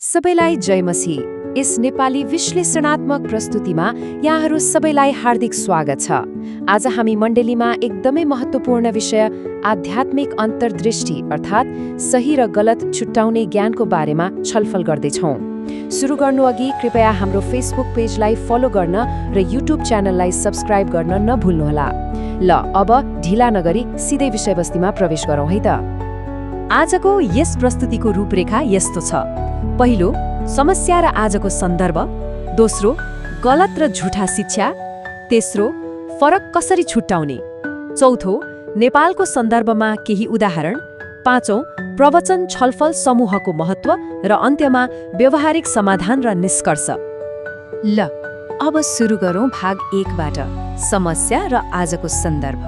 सबैलाई जय मसीह। यस नेपाली विश्लेषणात्मक प्रस्तुतिमा यहाँहरू सबैलाई हार्दिक स्वागत छ। आज हामी मण्डलीमा एकदमै महत्त्वपूर्ण विषय आध्यात्मिक अन्तर्दृष्टि अर्थात् सही र गलत छुट्याउने ज्ञानको बारेमा छलफल गर्दैछौँ। सुरु गर्नु अघि कृपया हाम्रो फेसबुक पेजलाई फलो गर्न र युट्युब च्यानललाई सब्स्क्राइब गर्न नभुल्नुहोला। ल अब ढिला नगरी सिधै विषयवस्तुमा प्रवेश गरौँ है त। आजको यस प्रस्तुतिको रूपरेखा यस्तो छ। पहिलो, समस्या र आजको सन्दर्भ। दोस्रो, गलत र झुठा शिक्षा। तेस्रो, फरक कसरी छुट्याउने। चौथो, नेपालको सन्दर्भमा केही उदाहरण। पाँचौं, प्रवचन छलफल समूहको महत्त्व र अन्त्यमा व्यवहारिक समाधान र निष्कर्ष। ल अब सुरु गरौँ भाग 1बाट, समस्या र आजको सन्दर्भ।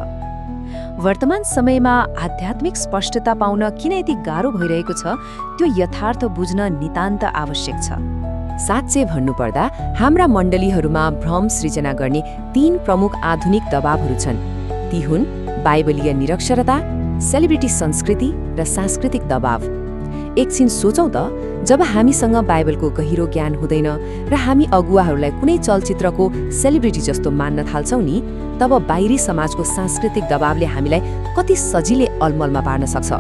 वर्तमान समयमा आध्यात्मिक स्पष्टता पाउन किन यति गाह्रो भइरहेको छ त्यो यथार्थ बुझ्न नितान्त आवश्यक छ। साँच्चै भन्नुपर्दा हाम्रा मण्डलीहरूमा भ्रम सृजना गर्ने 3 प्रमुख आधुनिक दबावहरू छन्। ती हुन् बाइबलीय निरक्षरता, सेलिब्रिटी संस्कृति र सांस्कृतिक दबाव। एकछिन सोचौँ त, जब हामीसँग बाइबलको गहिरो ज्ञान हुँदैन र हामी अगुवाहरूलाई कुनै चलचित्रको सेलिब्रिटी जस्तो मान्न थाल्छौँ नि, तब बाहिरी समाजको सांस्कृतिक दबावले हामीलाई कति सजिलै अलमलमा पार्न सक्छ।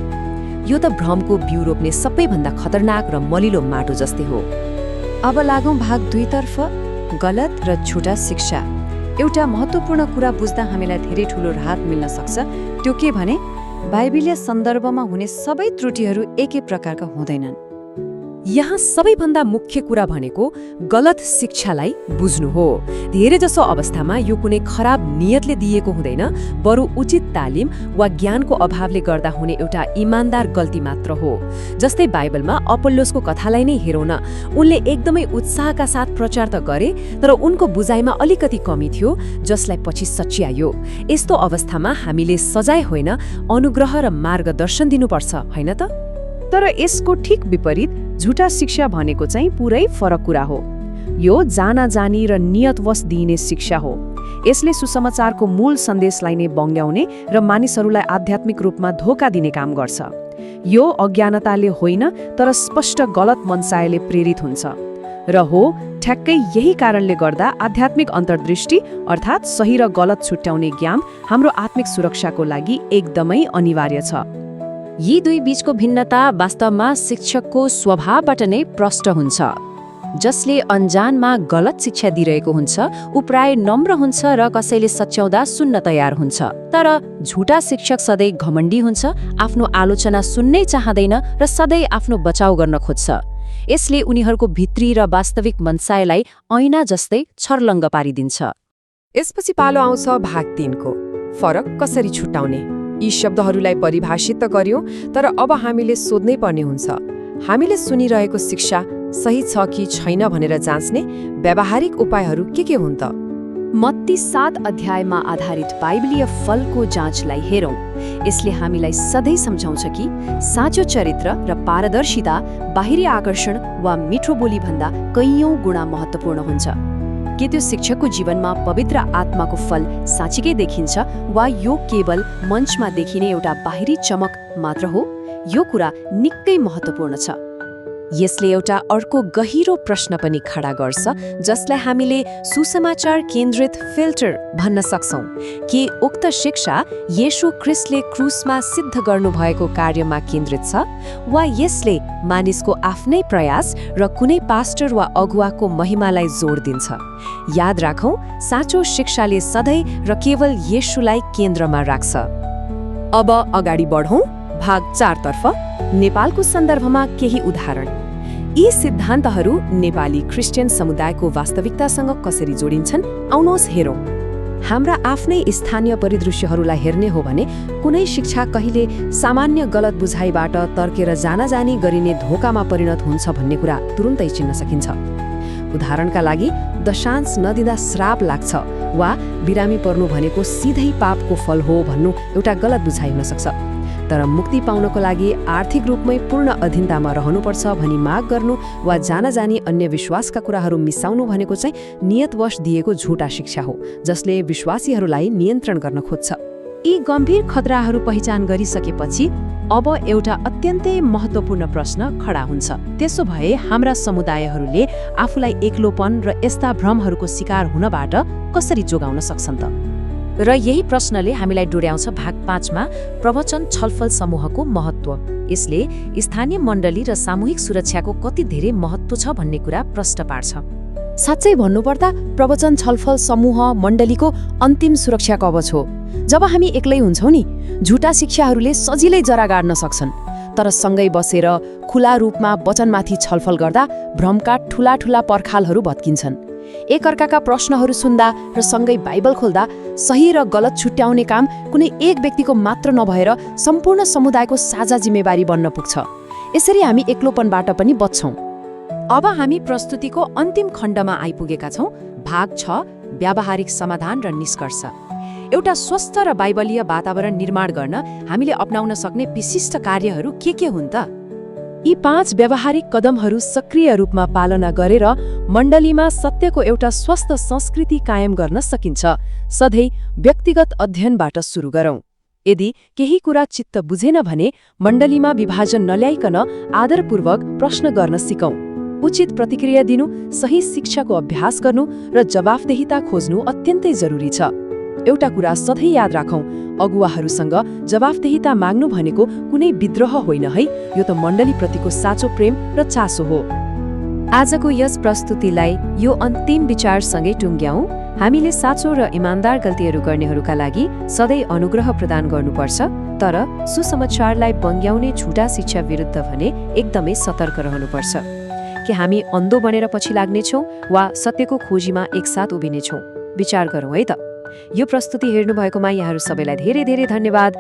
यो त भ्रमको बिउ रोप्ने सबैभन्दा खतरनाक र मलिलो माटो जस्तै हो। अब लागौँ भाग 2 तर्फ, गलत र झुटा शिक्षा। एउटा महत्त्वपूर्ण कुरा बुझ्दा हामीलाई धेरै ठूलो राहत मिल्न सक्छ। त्यो के भने, बाइबलीय सन्दर्भमा हुने सबै त्रुटिहरू एकै प्रकारका हुँदैनन्। यहाँ सबैभन्दा मुख्य कुरा भनेको गलत शिक्षालाई बुझ्नु हो। धेरैजसो अवस्थामा यो कुनै खराब नियतले दिएको हुँदैन, बरु उचित तालिम वा ज्ञानको अभावले गर्दा हुने एउटा इमानदार गल्ती मात्र हो। जस्तै बाइबलमा अपोल्लोसको कथालाई नै हेरौँ न। उनले एकदमै उत्साहका साथ प्रचार त गरे, तर उनको बुझाइमा अलिकति कमी थियो, जसलाई पछि सच्याइयो। यस्तो अवस्थामा हामीले सजाय होइन, अनुग्रह र मार्गदर्शन दिनुपर्छ, होइन त? तर यसको ठिक विपरीत झुटा शिक्षा भनेको चाहिँ पुरै फरक कुरा हो। यो जानाजानी र नियतवश दिइने शिक्षा हो। यसले सुसमाचारको मूल सन्देशलाई नै बङ्ग्याउने र मानिसहरूलाई आध्यात्मिक रूपमा धोका दिने काम गर्छ। यो अज्ञानताले होइन, तर स्पष्ट गलत मनसायले प्रेरित हुन्छ। र हो, ठ्याक्कै यही कारणले गर्दा आध्यात्मिक अन्तर्दृष्टि अर्थात् सही र गलत छुट्याउने ज्ञान हाम्रो आत्मिक सुरक्षाको लागि एकदमै अनिवार्य छ। यी दुई बीचको भिन्नता वास्तवमा शिक्षकको स्वभावबाट नै प्रष्ट हुन्छ। जसले अन्जानमा गलत शिक्षा दिइरहेको हुन्छ, ऊ प्राय नम्र हुन्छ र कसैले सच्याउँदा सुन्न तयार हुन्छ। तर झुटा शिक्षक सधैँ घमण्डी हुन्छ, आफ्नो आलोचना सुन्नै चाहँदैन र सधैँ आफ्नो बचाउ गर्न खोज्छ। यसले उनीहरूको भित्री र वास्तविक मनसायलाई ऐना जस्तै छर्लङ्ग पारिदिन्छ। यसपछि पालो आउँछ भाग 3 को, फरक कसरी छुट्याउने। यी शब्दहरूलाई परिभाषित त गर्यौं, तर अब हामीले सोध्नै पर्ने हुन्छ, हामीले सुनिरहेको शिक्षा सही छ कि छैन भनेर जाँच्ने व्यावहारिक उपायहरू के हुन् त? मत्ती 7 अध्यायमा आधारित बाइबलीय फलको जाँचलाई हेरौँ। यसले हामीलाई सधैँ सम्झाउँछ कि साँचो चरित्र र पारदर्शिता बाहिरी आकर्षण वा मिठो बोलीभन्दा कैयौं गुणा महत्त्वपूर्ण हुन्छ। के त्यो शिक्षकको जीवनमा पवित्र आत्माको फल साँच्चीकै देखिन्छ, वा यो केवल मञ्चमा देखिने एउटा बाहिरी चमक मात्र हो? यो कुरा निकै महत्त्वपूर्ण छ। यसले एउटा अर्को गहिरो प्रश्न पनि खडा गर्छ, जसलाई हामीले सुसमाचार केन्द्रित फिल्टर भन्न सक्छौँ। के उक्त शिक्षा येशू ख्रीष्टले क्रुसमा सिद्ध गर्नुभएको कार्यमा केन्द्रित छ, वा यसले मानिसको आफ्नै प्रयास र कुनै पास्टर वा अगुवाको महिमालाई जोड दिन्छ? याद राखौँ, साँचो शिक्षाले सधैँ र केवल येशूलाई केन्द्रमा राख्छ। अब अगाडि बढौँ भाग 4 तर्फ, नेपालको सन्दर्भमा केही उदाहरण। यी सिद्धान्तहरू नेपाली क्रिस्चियन समुदायको वास्तविकतासँग कसरी जोडिन्छन्, आउनुहोस् हेरौँ। हाम्रा आफ्नै स्थानीय परिदृश्यहरूलाई हेर्ने हो भने कुनै शिक्षा कहिले सामान्य गलत बुझाइबाट तर्केर जानाजानी गरिने धोकामा परिणत हुन्छ भन्ने कुरा तुरुन्तै चिन्न सकिन्छ। उदाहरणका लागि, दशांश नदिँदा श्राप लाग्छ वा बिरामी पर्नु भनेको सिधै पापको फल हो भन्नु एउटा गलत बुझाइ हुन सक्छ। तर मुक्ति पाउनको लागि आर्थिक रूपमै पूर्ण अधीनतामा रहनुपर्छ भनी माग गर्नु वा जानाजानी अन्य विश्वासका कुराहरू मिसाउनु भनेको चाहिँ नियतवश दिएको झुटा शिक्षा हो, जसले विश्वासीहरूलाई नियन्त्रण गर्न खोज्छ। यी गम्भीर खतराहरू पहिचान गरिसकेपछि अब एउटा अत्यन्तै महत्त्वपूर्ण प्रश्न खडा हुन्छ। त्यसो भए हाम्रा समुदायहरूले आफूलाई एक्लोपन र यस्ता भ्रमहरूको शिकार हुनबाट कसरी जोगाउन सक्छन् त? र यही प्रश्नले हामीलाई डोर्याउँछ भाग 5 मा प्रवचन छलफल समूहको महत्त्व। यसले स्थानीय मण्डली र सामूहिक सुरक्षाको कति धेरै महत्त्व छ भन्ने कुरा प्रश्न पार्छ। साँच्चै भन्नुपर्दा प्रवचन छलफल समूह मण्डलीको अन्तिम सुरक्षा कवच हो। जब हामी एक्लै हुन्छौँ नि, झुटा शिक्षाहरूले सजिलै जरा गाड्न सक्छन्। तर सँगै बसेर खुला रूपमा वचनमाथि छलफल गर्दा भ्रमका ठूला ठूला पर्खालहरू भत्किन्छन्। एकअर्काका प्रश्नहरू सुन्दा र सँगै बाइबल खोल्दा सही र गलत छुट्याउने काम कुनै एक व्यक्तिको मात्र नभएर सम्पूर्ण समुदायको साझा जिम्मेवारी बन्न पुग्छ। यसरी हामी एक्लोपनबाट पनि बच्छौँ। अब हामी प्रस्तुतिको अन्तिम खण्डमा आइपुगेका छौँ। भाग 6 व्यावहारिक समाधान र निष्कर्ष। एउटा स्वस्थ र बाइबलीय वातावरण निर्माण गर्न हामीले अपनाउन सक्ने विशिष्ट कार्यहरू के हुन् त? यी 5 व्यावहारिक कदमहरू सक्रिय रूपमा पालना गरेर मण्डलीमा सत्यको एउटा स्वस्थ संस्कृति कायम गर्न सकिन्छ। सधैँ व्यक्तिगत अध्ययनबाट सुरु गरौँ। यदि केही कुरा चित्त बुझेन भने मण्डलीमा विभाजन नल्याइकन आदरपूर्वक प्रश्न गर्न सिकौँ। उचित प्रतिक्रिया दिनु, सही शिक्षाको अभ्यास गर्नु र जवाफदेहिता खोज्नु अत्यन्तै जरुरी छ। एउटा कुरा सधैँ याद राखौँ, अगुवाहरूसँग जवाफदेहिता माग्नु भनेको कुनै विद्रोह होइन है, यो त मण्डलीप्रतिको साँचो प्रेम र चासो हो। आजको यस प्रस्तुतिलाई यो अन्तिम विचारसँगै टुङ्ग्याउँ। हामीले साँचो र इमानदार गल्तीहरू गर्नेहरूका लागि सधैँ अनुग्रह प्रदान गर्नुपर्छ, तर सुसमाचारलाई बङ्ग्याउने झुटा शिक्षा विरुद्ध भने एकदमै सतर्क रहनुपर्छ। कि हामी अन्धो बनेर पछि लाग्नेछौँ वा सत्यको खोजीमा एकसाथ उभिनेछौँ? विचार गरौँ है त। यो प्रस्तुति हेर्नुभएकोमा यहाँहरू सबैलाई धेरै धेरै धन्यवाद।